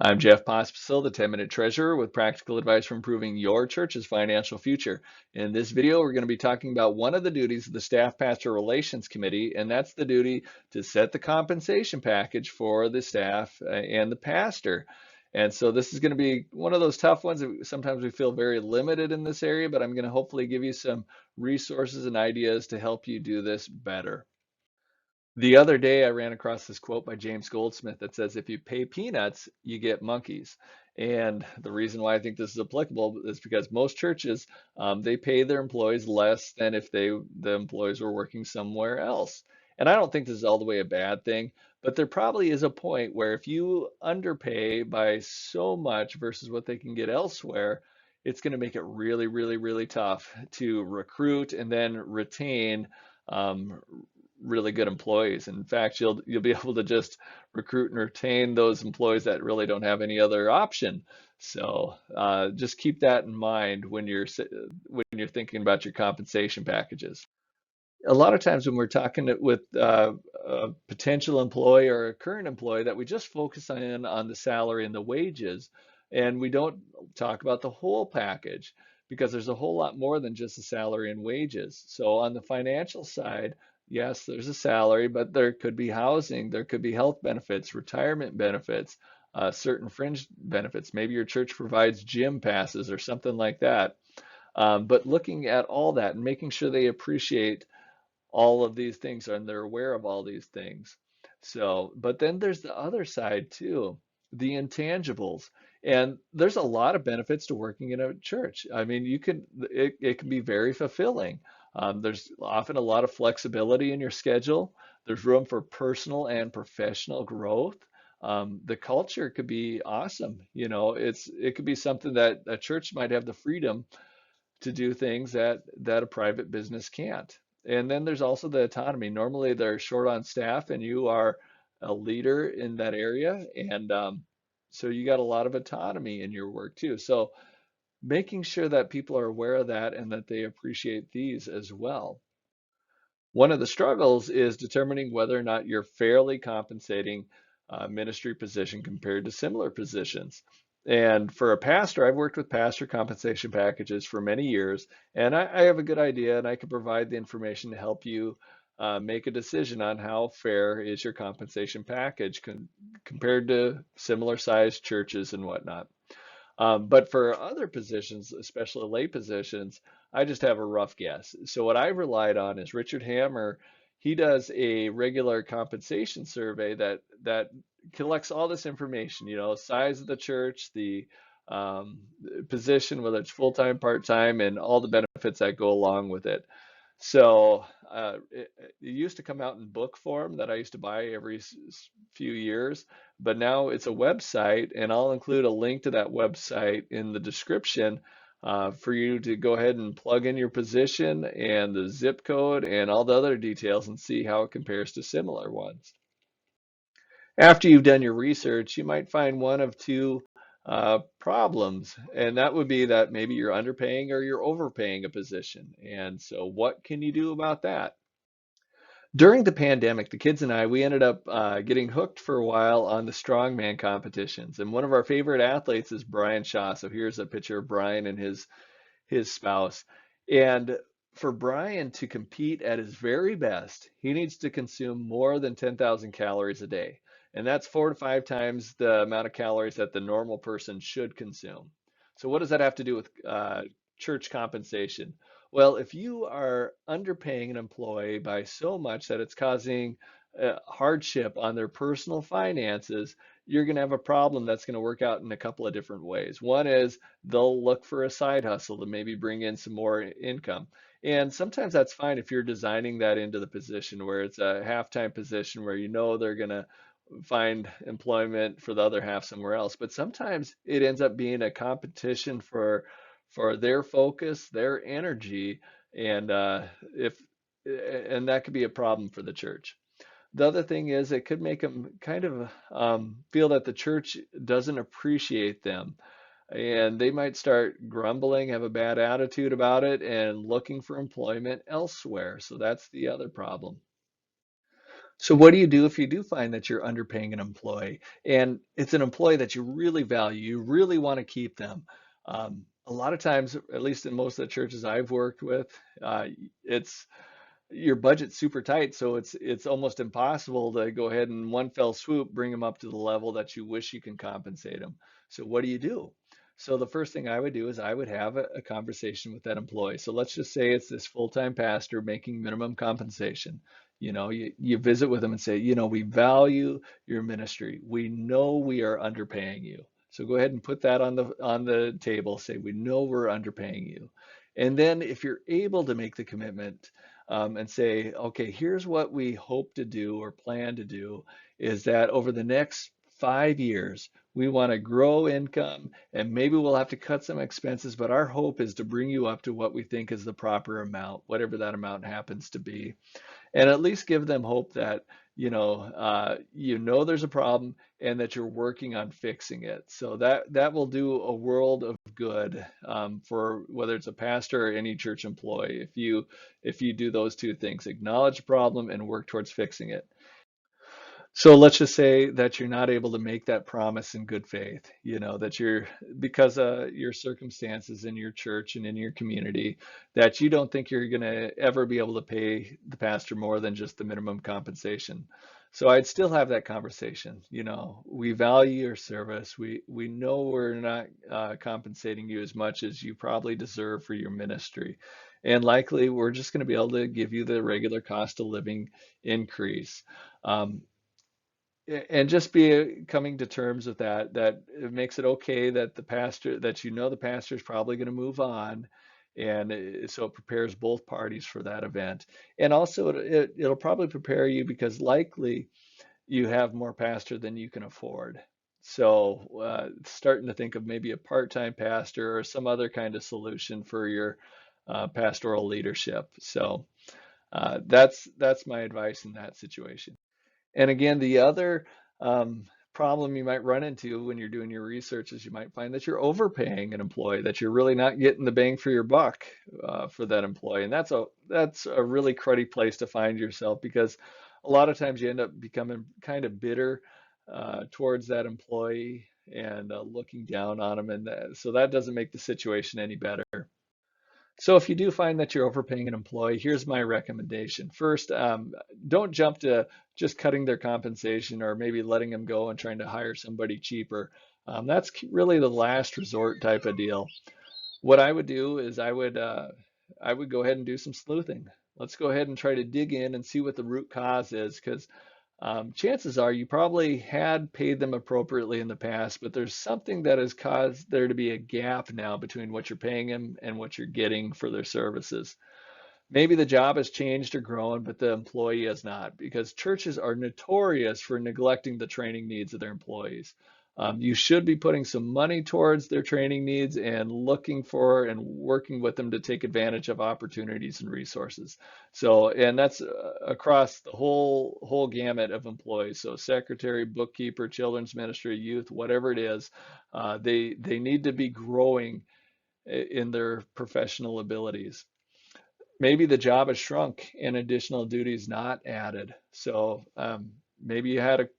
I'm Jeff Pospisil, the 10-Minute Treasurer, with practical advice for improving your church's financial future. In this video, we're going to be talking about one of the duties of the Staff Pastor Relations Committee, and that's the duty to set the compensation package for the staff and the pastor. And so this is going to be one of those tough ones. Sometimes we feel very limited in this area, but I'm going to hopefully give you some resources and ideas to help you do this better. The other day, I ran across this quote by James Goldsmith that says, "If you pay peanuts, you get monkeys." And the reason why I think this is applicable is because most churches, they pay their employees less than if the employees were working somewhere else. And I don't think this is all the way a bad thing, but there probably is a point where if you underpay by so much versus what they can get elsewhere, it's going to make it really, really, really tough to recruit and then retain um, really good employees. In fact, you'll be able to just recruit and retain those employees that really don't have any other option. So just keep that in mind when you're thinking about your compensation packages. A lot of times when we're talking with a potential employee or a current employee, that we just focus on the salary and the wages, and we don't talk about the whole package because there's a whole lot more than just the salary and wages. So on the financial side, yes, there's a salary, but there could be housing, there could be health benefits, retirement benefits, certain fringe benefits. Maybe your church provides gym passes or something like that. But looking at all that and making sure they appreciate all of these things and they're aware of all these things. So, but then there's the other side too, the intangibles. And there's a lot of benefits to working in a church. I mean, it can be very fulfilling. There's often a lot of flexibility in your schedule. There's room for personal and professional growth. The culture could be awesome. It could be something that a church might have the freedom to do things that a private business can't. And then there's also the autonomy. Normally they're short on staff and you are a leader in that area. And so you got a lot of autonomy in your work too. So making sure that people are aware of that and that they appreciate these as well. One of the struggles is determining whether or not you're fairly compensating a ministry position compared to similar positions. And for a pastor, I've worked with pastor compensation packages for many years, and I have a good idea, and I can provide the information to help you make a decision on how fair is your compensation package compared to similar sized churches and whatnot. But for other positions, especially lay positions, I just have a rough guess. So what I relied on is Richard Hammer. He does a regular compensation survey that collects all this information, size of the church, the um, position, whether it's full-time, part-time, and all the benefits that go along with it. So it used to come out in book form that I used to buy every few years, but now it's a website, and I'll include a link to that website in the description for you to go ahead and plug in your position and the zip code and all the other details and see how it compares to similar ones. After you've done your research, you might find one of two problems, and that would be that maybe you're underpaying or you're overpaying a position. And so, what can you do about that? During the pandemic, the kids and I, we ended up getting hooked for a while on the strongman competitions. And one of our favorite athletes is Brian Shaw. So here's a picture of Brian and his spouse. And for Brian to compete at his very best, he needs to consume more than 10,000 calories a day. And that's 4 to 5 times the amount of calories that the normal person should consume. So what does that have to do with church compensation? Well, if you are underpaying an employee by so much that it's causing hardship on their personal finances, you're going to have a problem that's going to work out in a couple of different ways. One is they'll look for a side hustle to maybe bring in some more income. And sometimes that's fine if you're designing that into the position where it's a half-time position where they're going to find employment for the other half somewhere else. But sometimes it ends up being a competition for their focus, their energy, and if and that could be a problem for the church. The other thing is it could make them kind of feel that the church doesn't appreciate them, and they might start grumbling, have a bad attitude about it, and looking for employment elsewhere. So that's the other problem. So what do you do if you do find that you're underpaying an employee and it's an employee that you really value, you really want to keep them? A lot of times, at least in most of the churches I've worked with, it's your budget's super tight, so it's almost impossible to go ahead and one fell swoop bring them up to the level that you wish you can compensate them. So what do you do? So the first thing I would do is I would have a conversation with that employee. So let's just say it's this full-time pastor making minimum compensation. You visit with them and say, we value your ministry. We know we are underpaying you. So go ahead and put that on the table. Say, we know we're underpaying you. And then if you're able to make the commitment, and say, okay, here's what we hope to do or plan to do is that over the next 5 years, we want to grow income and maybe we'll have to cut some expenses, but our hope is to bring you up to what we think is the proper amount, whatever that amount happens to be, and at least give them hope that there's a problem and that you're working on fixing it. So that will do a world of good, for whether it's a pastor or any church employee. If you do those two things, acknowledge the problem and work towards fixing it. So let's just say that you're not able to make that promise in good faith, that because of your circumstances in your church and in your community, that you don't think you're going to ever be able to pay the pastor more than just the minimum compensation. So I'd still have that conversation. We value your service. We know we're not compensating you as much as you probably deserve for your ministry. And likely we're just going to be able to give you the regular cost of living increase. Um, and just be coming to terms with that it makes it okay that the pastor is probably going to move on, and so it prepares both parties for that event. And also it'll probably prepare you because likely you have more pastor than you can afford. So starting to think of maybe a part-time pastor or some other kind of solution for your pastoral leadership. So that's my advice in that situation. And again, the other problem you might run into when you're doing your research is you might find that you're overpaying an employee, that you're really not getting the bang for your buck for that employee. And that's a really cruddy place to find yourself, because a lot of times you end up becoming kind of bitter towards that employee and looking down on them. And so that doesn't make the situation any better. So if you do find that you're overpaying an employee, here's my recommendation. First, don't jump to just cutting their compensation or maybe letting them go and trying to hire somebody cheaper. That's really the last resort type of deal. What I would do is I would go ahead and do some sleuthing. Let's go ahead and try to dig in and see what the root cause is, because chances are you probably had paid them appropriately in the past, but there's something that has caused there to be a gap now between what you're paying them and what you're getting for their services. Maybe the job has changed or grown, but the employee has not, because churches are notorious for neglecting the training needs of their employees. You should be putting some money towards their training needs and looking for and working with them to take advantage of opportunities and resources. So, and that's across the whole gamut of employees. So, secretary, bookkeeper, children's ministry, youth, whatever it is, they need to be growing in their professional abilities. Maybe the job has shrunk and additional duties not added. So maybe you had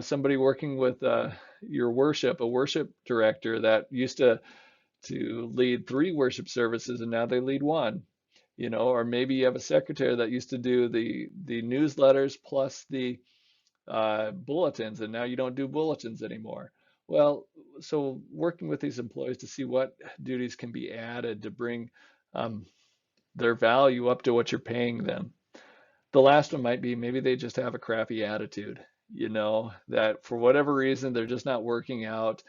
somebody working with your worship, a worship director that used to lead 3 worship services and now they lead 1. Or maybe you have a secretary that used to do the newsletters plus the bulletins, and now you don't do bulletins anymore. Well, so working with these employees to see what duties can be added to bring um, their value up to what you're paying them. The last one might be maybe they just have a crappy attitude, that for whatever reason they're just not working out.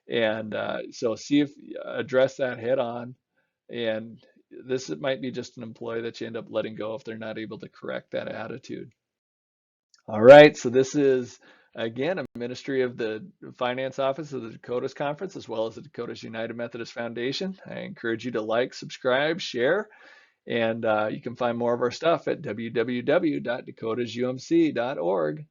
And so see if address that head on. And this might be just an employee that you end up letting go if they're not able to correct that attitude. All right, so this is again a ministry of the Finance Office of the Dakotas Conference, as well as the Dakotas United Methodist Foundation. I encourage you to like, subscribe, share. And you can find more of our stuff at www.dakotasumc.org.